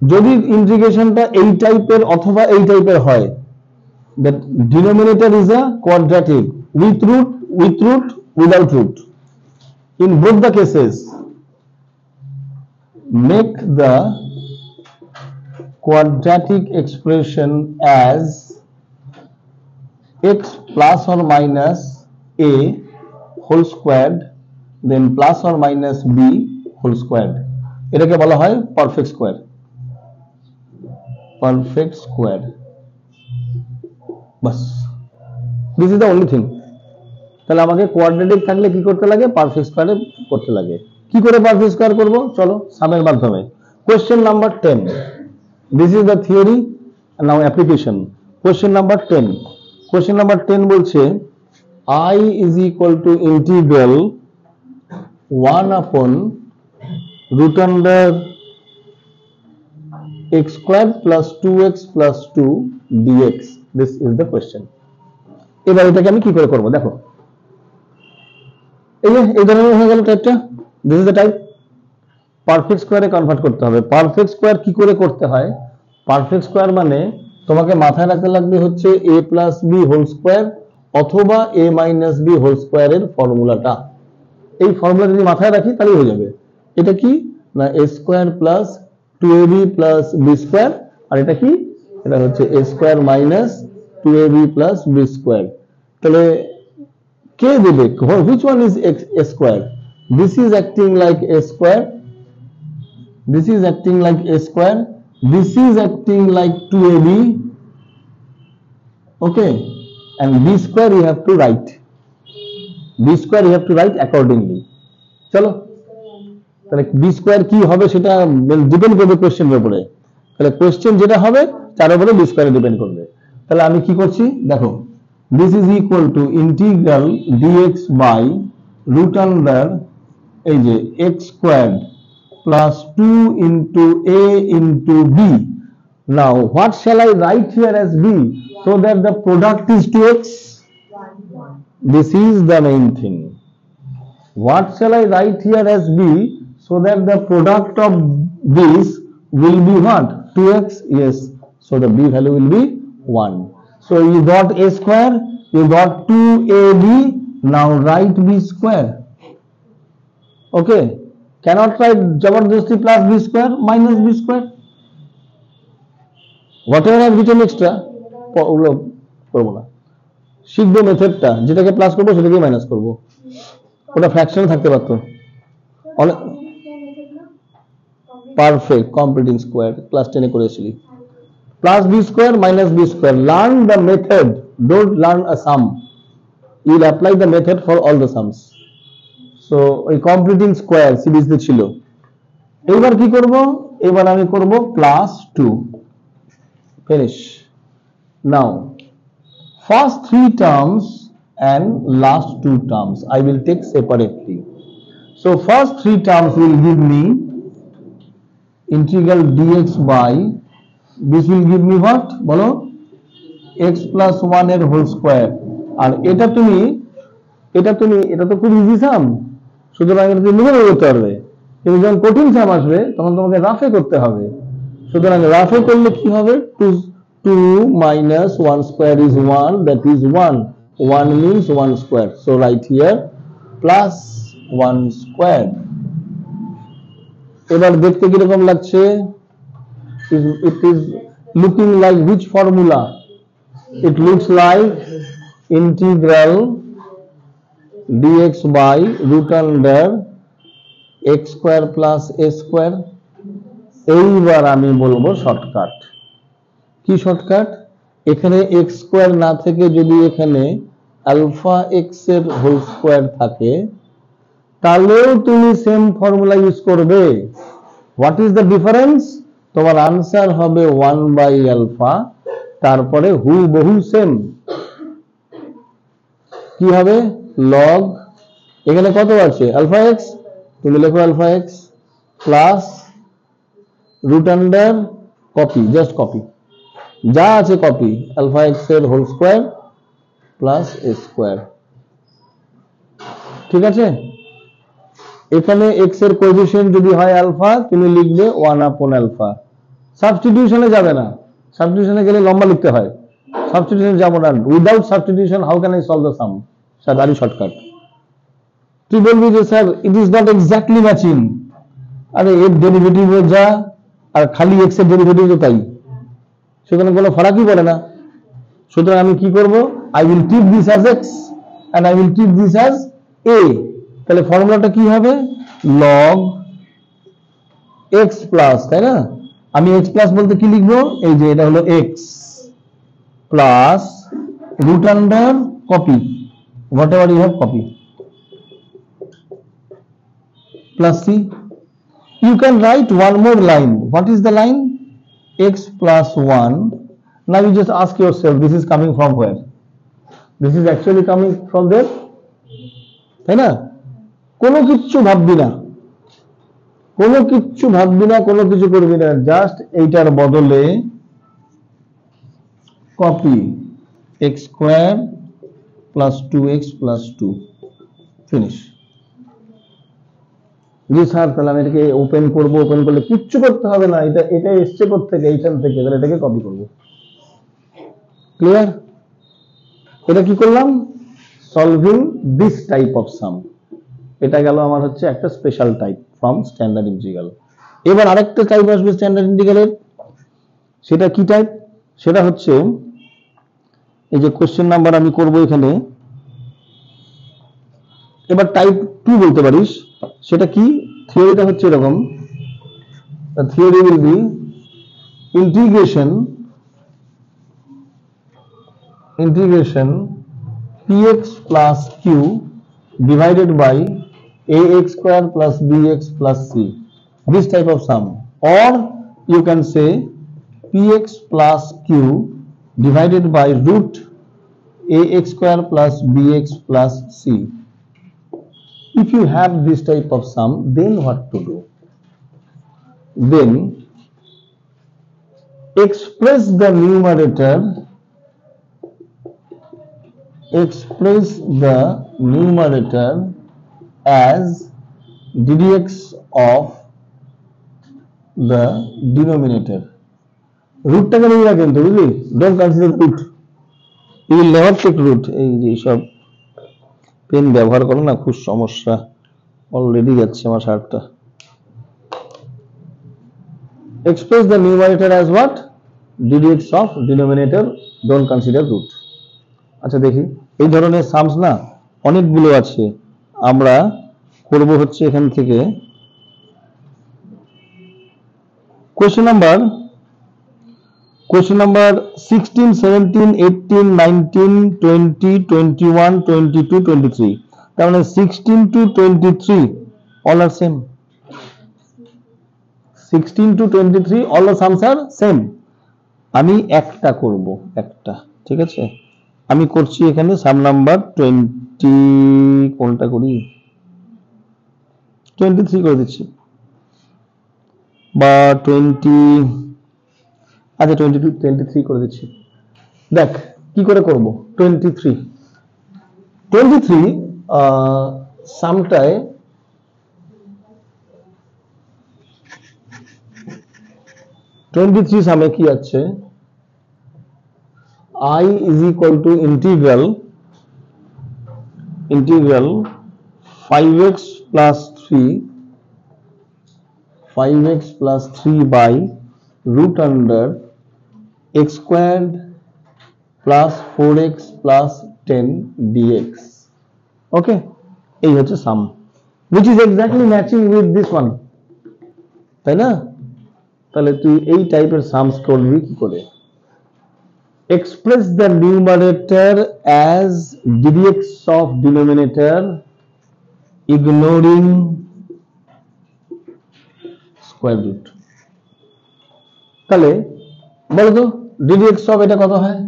যদি ইন্টিগ্রেশনটা এই টাইপের অথবা এই টাইপের হয়, the denominator is a quadratic with root, without root. In both the cases, make the quadratic expression as x plus or minus a whole squared, then plus or minus b whole squared. এটাকে বলা হয় perfect square. Perfect square, bus, this is the only thing. তাহলে আমাকে quadratic থাকলে কি করতে লাগে? Perfect স্কোয়ারে করতে লাগে। কি করে পারফেক্ট স্কোয়ার করব? চলো সামের মাধ্যমে। Question number 10, this is the theory, now application. Question number 10, question number 10 বলছে I is equal to integral 1 upon root under x squared plus 2x plus 2 dx. This is the question. এবার এটাকে আমি কি করে করব? দেখো, এই ধরনের হয়ে গেল টাইপটা। This is the type. Perfect স্কোয়ারে কনভার্ট করতে হবে। পারফেক্ট স্কোয়ার কি করে করতে হয়? পারফেক্ট স্কোয়ার মানে তোমাকে মাথায় রাখতে লাগবে হচ্ছে a plus B whole square অথবা a মাইনাস বি হোল স্কোয়ারের ফর্মুলাটা। এই ফর্মুলা যদি মাথায় রাখি তাহলে হয়ে যাবে। এটা কি না, a square plus 2ab plus B square, আর এটা কি? এটা হচ্ছে a square minus 2ab plus B square. তাহলে কে দেবে? which one is a square? This is acting like a square, this is acting like a square, this is acting like 2ab, okay, and b square you have to write, b square you have to write accordingly. চলো, তাহলে b square কি হবে সেটা depend করবে কোশ্চেনের উপরে। তাহলে question যেটা হবে তার উপরে b square ডিপেন্ড করবে। তাহলে আমি কি করছি দেখো, this is equal to integral dx by root under এই যে x squared plus 2 into a into b. Now what shall I write here as b so that the product is 2x? This is the main thing. What shall I write here as b so that the product of this will be what? 2x? Yes, so the b value will be 1. So you got a square, you got 2ab, now write b square. Okay, cannot write jabardasti plus b square minus b square. Whatever I have written extra, করবো না, শিখবো মেথডটা, যেটাকে plus করবো সেটাকে minus করবো। ওটা ফ্র্যাকশনে থাকতে পারতো। পারফেক্ট কমপ্লিটিং স্কোয়ার ক্লাস 10 এ করেছিলি। Plus b square minus b square. Learn the method. Don't learn a sum. You will apply the method for all the sums. So, a completing square series তে ছিল। এবার কি করব? এবার আমি করব plus 2. Finish. Now, first 3 terms and last 2 terms I will take separately. So, first 3 terms will give me integral dx by, this will give me what? বলো, x plus 1 এর হোল স্কয়ার। আর এটা তো খুব ইজি সাম, সুতরাং এটা তুমি মনে করতে পারবে। কিন্তু যখন কঠিন সাম আসবে তখন তোমাকে রাফে করতে হবে। সুতরাং রাফে করলে কি হবে? 2 minus 1 square is 1, that is 1. 1 means 1 square. So write here plus 1 square. এবার দেখতে কিরকম লাগছে? It is looking like which formula? It looks like integral dx by root under x square plus a square. এইবার আমি বলবো shortcut. কি shortcut? এখানে x square না থেকে যদি এখানে আলফা x এর হোল স্কয়ার থাকে তাহলেও তুমি সেম ফর্মুলা ইউজ করবে। What is the difference? তোমার আনসার হবে 1 বাই আলফা, তারপরে হুবহু সেম কি হবে? লগ, এখানে কত আছে? আলফা এক্স, তুমি লেখো alpha x plus root under copy, just copy, যা আছে কপি, আলফা এক্স এর whole square plus A square. ঠিক আছে? এখানে x এর কোএফিশিয়েন্ট যদি হয় আলফা, তুমি লিখবে 1 আপন আলফা। সাবস্টিটিউশনে যাবে না, সাবস্টিটিউশনে গেলে লম্বা লিখতে হয়, সাবস্টিটিউশনে যাব না। Without substitution how can I solve the some? Sir very shortcut. তুই বলবি যে sir it is not exactly matching. আরে এর ডেরিভেটিভ যা আর খালি এক্স এর ডেরিভেটিভ তাই, সুতরাং কোনো ফারাকই পড়ে না। সুতরাং আমি কি করব? I will treat this as x and I will treat this as A. তাহলে ফর্মুলাটা কি হবে? লগ এক্স প্লাস, তাই না? আমি এক্স প্লাস বলতে কি লিখবো? এই যে এটা হলো x plus root under copy, whatever you have copy, plus c. You can write one more line. What is the line? X plus 1. Now you just ask yourself, this is coming from where? This is actually coming from there. তাই না? কোনো কিচ্ছু ভাববি না, কোনো কিচ্ছু ভাববি না, কোনো কিছু করবি না, জাস্ট এইটার বদলে copy x square plus 2x plus 2, finish. জি স্যার, তাহলে আমি এটাকে ওপেন করব, ওপেন করলে কিচ্ছু করতে হবে না, এটা এটা এসছে কোত্থেকে? এইখান থেকে, তাহলে এটাকে কপি করব। ক্লিয়ার? এটা কি করলাম? Solving this type of some. এটা গেল আমার হচ্ছে একটা special type from standard integral. এবার আরেকটা টাইপ আসবে স্ট্যান্ডার্ড ইন্টিগ্রালের, সেটা কি টাইপ? সেটা হচ্ছে এই যে কোশ্চেন নাম্বার আমি করব এখানে, এবার টাইপ 2 বলতে পারিস। সেটা কি? থিওরিটা হচ্ছে এরকম, the theory will be integration px plus q divided by ax square plus bx plus c, this type of sum. Or you can say px plus q divided by root ax square plus bx plus c. If you have this type of sum, then what to do? Then express the numerator as ddx of the denominator. root টাকে নিয়ে রাখেন তো, বুঝলি? don't consider root, you will never take root. এই যে সব pen ব্যবহার করো না, খুব সমস্যা। অলরেডি যাচ্ছে আমার শার্টটা। Express the numerator as what? ddx of denominator, don't consider root. আচ্ছা দেখি, এই ধরনের সামস না অনেকগুলো আছে, আমরা করব হচ্ছে এখান থেকে কোশ্চেন নাম্বার 16, 17, 18, 19, 20, 21, 22, 23. তার মানে 16 to 23 all are same. 16 to 23 all the sums are same. আমি একটা করব, একটা, ঠিক আছে? আমি করছি এখানে সাম নাম্বার 20, কোনটা করি? 23 করে দিচ্ছি, বা 20, আচ্ছা 22, 23 করে দিচ্ছি। দেখ কি করে করব। 23 সামটায় সামে কি আছে? I is equal to integral 5x plus 3 by root under x squared plus 4x plus 10 dx. Okay, এই হচ্ছে sum, which is exactly matching with this one, তাই না? তাহলে তুই এই টাইপের সামস করবি কি করে? Express the numerator as ddx of denominator ignoring square root. তাহলে বলো তো ddx of এটা কত হয়?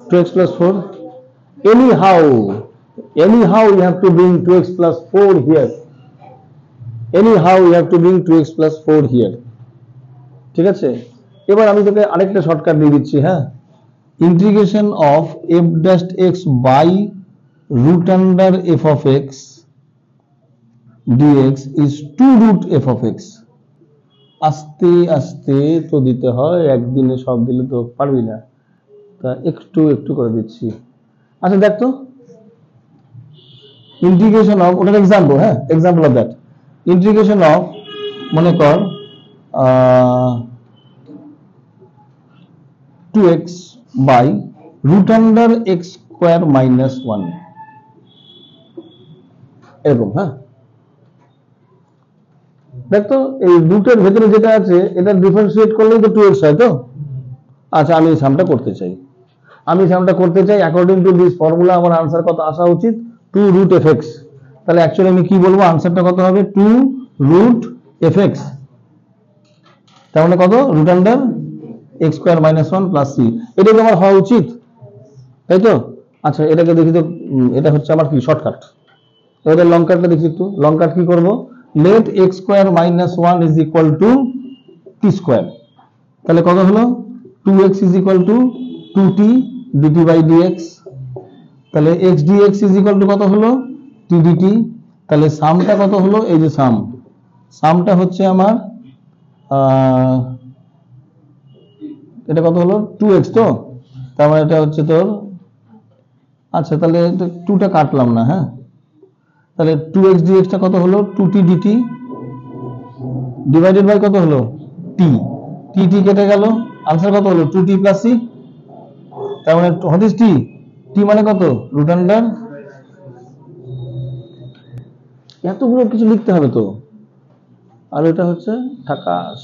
2x plus 4. Anyhow you have to bring 2x plus 4 here. ঠিক আছে? এবার আমি তোকে আরেকটা শর্টকাট দিয়ে দিচ্ছি, হ্যাঁ? Integration of f dash x by root under f of x dx is 2 root f of x। আস্তে আস্তে তো দিতে হয়, একদিনে সব দিলে তো পারবি না, তা একটু একটু করে দিচ্ছি। আচ্ছা দেখ তো, ইন্টিগ্রেশন অফ, ওটার এক্সাম্পল, হ্যাঁ example of that, integration of মনে কর 2x by root under x square minus 1, এরকম। হ্যাঁ দেখতো এই রুটের ভেতরে যেটা আছে এটা ডিফারেন্সিয়েট করলেই তো 2x হয় তো। আচ্ছা আমি সামটা করতে চাই, অ্যাকর্ডিং টু দিস ফর্মুলা আমার আনসার কত আসা উচিত? 2 রুট এফ এক্স। তাহলে অ্যাকচুয়ালি আমি কি বলবো, আনসারটা কত হবে? 2 রুট এফ এক্স। তার মানে কত? Root under x square minus 1 plus C. এটা কি আমার হওয়া উচিত, তাই তো? আচ্ছা এটাকে দেখি তো, এটা হচ্ছে আমার কি শর্টকাট। এবার লং কাটটা দেখি একটু, লং কাট কি করবো? Let x square minus 1 is equal to T square. তাহলে কত হলো? 2x is equal to 2t dt by dx। তাহলে x dx is equal to কত হলো? t dt। তাহলে সামটা কত হলো? এই যে সামটা হচ্ছে আমার এটা কত হলো? 2x তো, তার মানে এটা হচ্ছে তোর, আচ্ছা তাহলে 2টা কাটলাম না, হ্যাঁ তাহলে 2x dx টা কত হলো? 2t dt ডিভাইডেড বাই কত হলো? t, t কেটে গেল, আনসার কত হলো? 2t plus c। তার মানে হোয়াট ইজ t? t মানে কত? রুট আন্ডার, এতগুলো কিছু লিখতে হবে তো, আর এটা হচ্ছে ঢাকাস।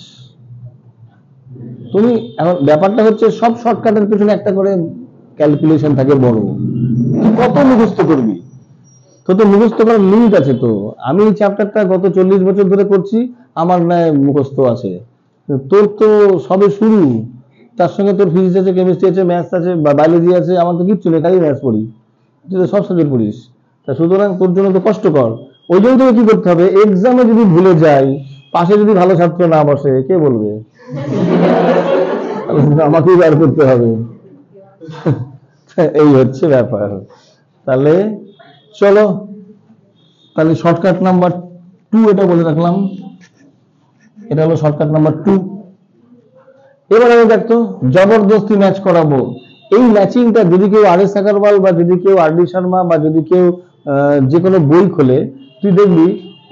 তুমি এখন ব্যাপারটা হচ্ছে সব শর্টকাটের পিছনে একটা করে ক্যালকুলেশন থাকে বড়, তুই কত মুখস্থ করবি? তো মুখস্থ করার লিমিট আছে তো। আমি এই চ্যাপ্টারটা গত 40 বছর ধরে করছি, আমার ন্যায় মুখস্থ আছে, তোর তো সবে শুরু, তার সঙ্গে তোর ফিজিক্স আছে, কেমিস্ট্রি আছে, ম্যাথস আছে, বায়োলজি আছে, আমার তো কিচ্ছু নেই, খালি ম্যাথস পড়ি, তুই তো সব সাবজেক্ট পড়িস, তা সুতরাং তোর জন্য তো কষ্টকর। ওই জন্য তোকে কি করতে হবে, এক্সামে যদি ভুলে যাই, পাশে যদি ভালো ছাত্র না বসে, কে বলবে? আমাকেই বার করতে হবে। এই হচ্ছে ব্যাপার। তাহলে চলো, তাহলে শর্টকাট নাম্বার 2 এটা বলে রাখলাম, এটা হলো শর্টকাট নাম্বার 2। এবার আমি দেখতো জবরদস্তি ম্যাচ করাবো। এই ম্যাচিংটা যদি কেউ আর এস আগরওয়াল বা যদি কেউ আর ডি শর্মা বা যদি কেউ যে কোনো বই খোলে, তুই দেখবি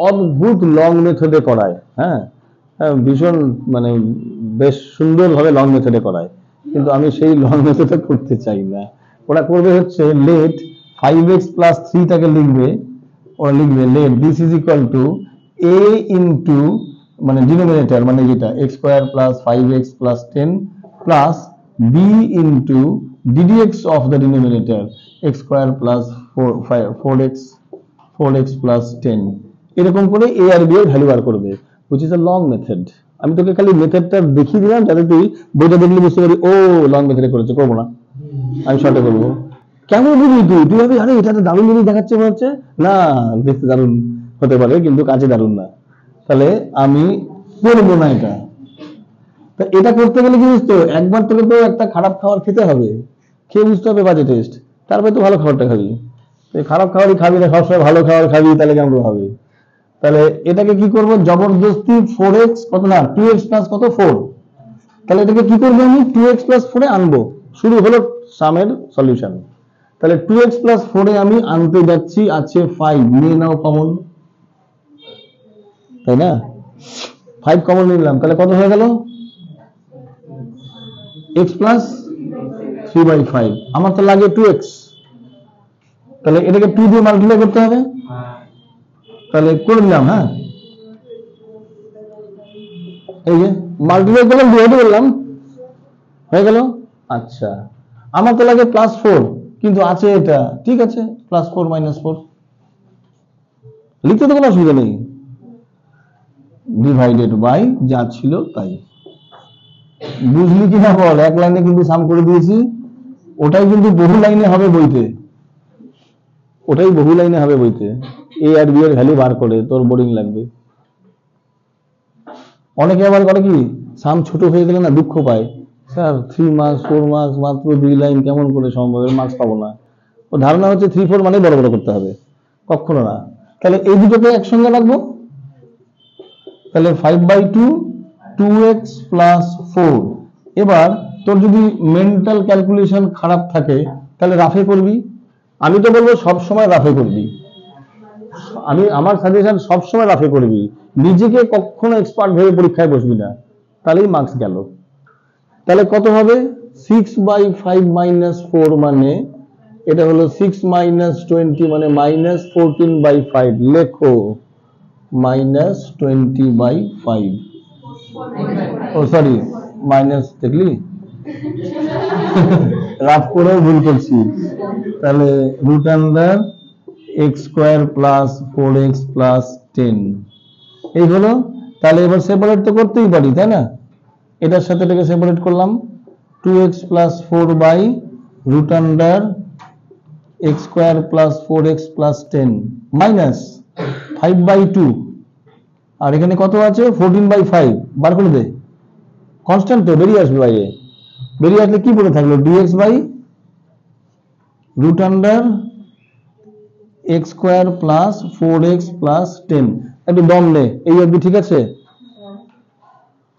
অদ্ভুত লং মেথডে করায়। হ্যাঁ ভীষণ মানে বেশ সুন্দরভাবে লং মেথডে করায়, কিন্তু আমি সেই লং মেথডে করতে চাই না। ওরা করবে হচ্ছে লেট 5x প্লাস 3 টাকে লিখবে, ওরা লিখবে let this is equal two a into মানে ডিনোমিনেটর মানে যেটা x square plus 5x plus 10 plus b into ddx of the denominator x square plus 4x plus 10, এরকম করে a আর b এর ভ্যালু বার করবে, which is a long method. আমি তোকে খালি মেথডটা দেখিয়ে দিলাম যাতে তুই বইটা দেখলে বুঝতে পারি ও লং মেথডে করেছে, করবো না, আমি শর্টে করবো। কেমন বুঝবি তুই ভাবি আরে এটা তো দারুণ জিনিস দেখাচ্ছে মনে হচ্ছে, না দেখতে দারুণ হতে পারে কিন্তু কাজে দারুণ না, তাহলে আমি করবো না এটা। তা এটা করতে গেলে কি বুঝতো, একবার তোকে তো একটা খারাপ খাবার খেতে হবে, খেয়ে বুঝতে হবে বাজে টেস্ট, তারপরে তো ভালো খাবারটা খাবি। খারাপ খাবারই খাবি না, সবসময় ভালো খাবার খাবি, তাহলে কেমন হবে? তাহলে এটাকে কি করবো, জবরদস্তি 4x কত না 2x প্লাস কত 4, তাহলে এটাকে কি করবো আমি 2x প্লাস 4 এ আনবো, শুরু হলো সামের সলিউশন। তাহলে 2x প্লাস 4 এ আমি আনতে যাচ্ছি, আছে 5, নিয়ে নাও কমন, তাই না? 5 কমন নিলাম, তাহলে কত হয়ে গেল? x প্লাস 3/5, আমার তো লাগে 2x, তাহলে এটাকে 2 দিয়ে মাল্টিপ্লাই করতে হবে, তাহলে করে দিলাম। হ্যাঁ এই যে মাল্টিপ্লাই করলাম, ডিভাইড করলাম, হয়ে গেল। আচ্ছা আমার তো লাগে প্লাস 4, কিন্তু আছে এটা, ঠিক আছে প্লাস 4 মাইনাস 4 লিখতে তো কোনো অসুবিধা নেই, ডিভাইডেড বাই যা ছিল তাই। বুঝলি কিনা বল, এক লাইনে কিন্তু সাম করে দিয়েছি, ওটাই কিন্তু বহু লাইনে হবে বইতে, ওটাই বহু লাইনে হবে বইতে, এ আর বি এর ভ্যালু বার করে, তোর বোরিং লাগবে। অনেকে আবার করে কি, সাম ছোট হয়ে গেলে না দুঃখ পায়, স্যার 3 মার্কস 4 মার্কস মাত্র 2 লাইন কেমন করে সম্ভব, মার্কস পাবো না। ও ধারণা হচ্ছে 3 4 মানে বড় বড় করতে হবে, কখনো না। তাহলে এই দুটোকে একসঙ্গে রাখবো, তাহলে 5/2 2x প্লাস 4। এবার তোর যদি মেন্টাল ক্যালকুলেশন খারাপ থাকে তাহলে রাফে করবি। আমি তো বলবো সব সময় রাফে করবি, আমার সাজেশন সব সময় রাফে করবি, নিজেকে কখনো এক্সপার্ট ভেবে পরীক্ষায় বসবি না, তাহলেই মার্কস গেল। তাহলে কত হবে 6/5 - 4 মানে এটা হলো 6 - 20 মানে -14/5, লেখো -20/5। ও সরি মাইনাস, দেখলি রাফ করেও ভুল করছি। তাহলে √(x² + 4x + 10) এই হলো। তাহলে এবার সেপারেট তো করতেই পারি, তাই না? এটার সাথে এটাকে সেপারেট করলাম, 2x + 4/√(x² + 4x + 10) মাইনাস 5/2, আর এখানে কত আছে 14/5, বার করে দে, কনস্ট্যান্ট তো বেরিয়ে আসবে বাইরে। বেরিয়ে আসলে কি পড়ে থাকলো dx/√(x² + 4x + 10। একটু দম নে, এই অবধি ঠিক আছে?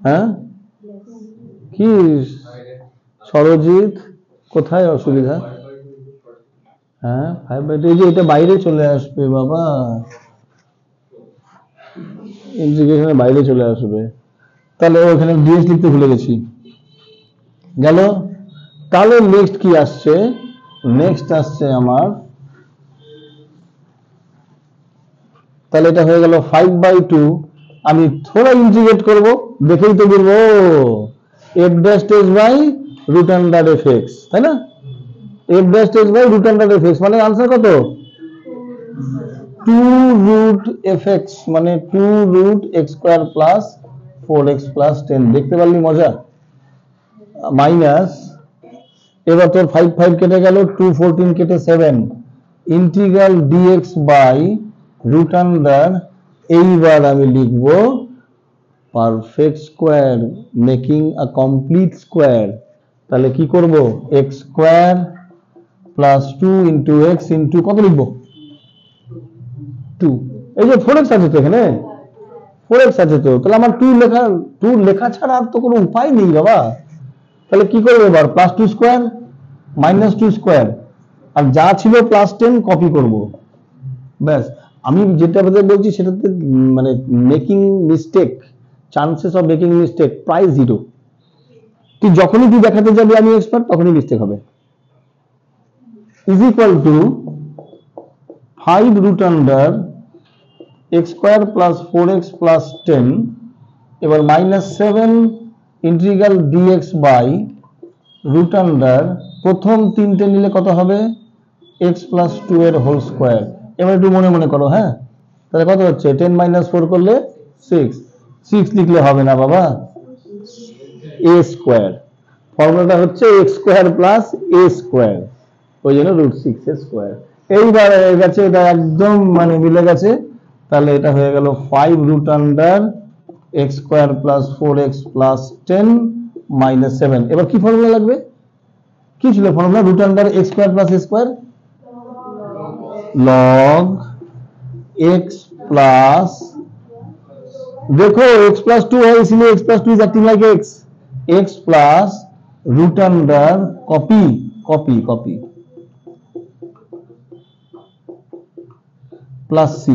হ্যাঁ কি সরজিৎ, কোথায় অসুবিধা? হ্যাঁ 5/2, এই যে এটা বাইরে চলে আসবে বাবা, ইন্টিগ্রেশনের বাইরে চলে আসবে। তাহলে ওখানে ডিএস লিখতে ভুলে গেছি, গেল। তাহলে নেক্সট কি আসছে? নেক্সট আসছে আমার, তাহলে এটা হয়ে গেল 5/2। আমি থোড়া ইন্টিগ্রেট করব, দেখেই তো বলবো f'((fx), তাই না? f'((fx) মানে আনসার কত? 2√(fx) মানে 2√(x² + 4x + 10। দেখতে পারলি মজা? মাইনাস, এবার তোর 5 কেটে গেল, 2 14 কেটে 7, ইন্টিগ্রাল dx/√, এইবার আমি লিখব perfect square making a complete square. তাহলে কি করব? x² + 2 × x × কত লিখবো? 2। এই যে 4x আছে তো, এখানে 4x আছে তো, তাহলে আমার 2 লেখা ছাড়া আর তো কোনো উপায় নেই বাবা। তাহলে কি করবো এবার? +2² -2², আর যা ছিল +10 কপি করব, ব্যাস। আমি যেটা বলছি সেটাতে মানে making mistake, chances of making mistake প্রায় 0। তুই যখনই তুই দেখাতে যাবি আমি এক্সপার্ট, তখনই মিস্টেক হবে। Is equal two 5√(x² + 4x + 10), এবার -7 ইন্টিগ্রাল dx/√, প্রথম তিনটে নিলে কত হবে? x + 2 এর হোল স্কোয়ার। এবার একটু মনে মনে করো, হ্যাঁ। তাহলে কত হচ্ছে? 10 - 4 করলে 6। 6 লিখলে হবে না বাবা, a²। ফর্মুলাটা হচ্ছে x² + a², ওই জন্য √6a²। এইবার হয়ে গেছে, এটা একদম মানে মিলে গেছে। তাহলে এটা হয়ে গেল 5√(x² + 4x + 10 - 7। এবার কি ফর্মুলা লাগবে? কি ছিল formula? √(x² + a², log x plus, देखो x + 2 है इसलिए x + 2 is acting like x plus √, copy plus c.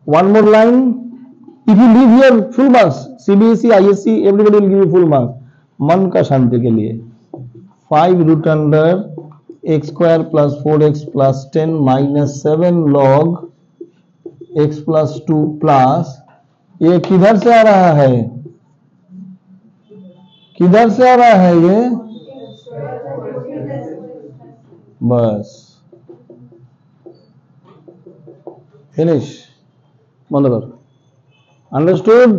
One more line, if you leave here full marks, CBSE ISC everybody will give you full marks, मन का शांति के लिए। 5√(x² + 4x + 10 - 7 log x + 2 plus, ये किधर से आ रहा है? किधर से आ रहा है ये? बस फिनिश, बंद कर। अंडरस्टूड?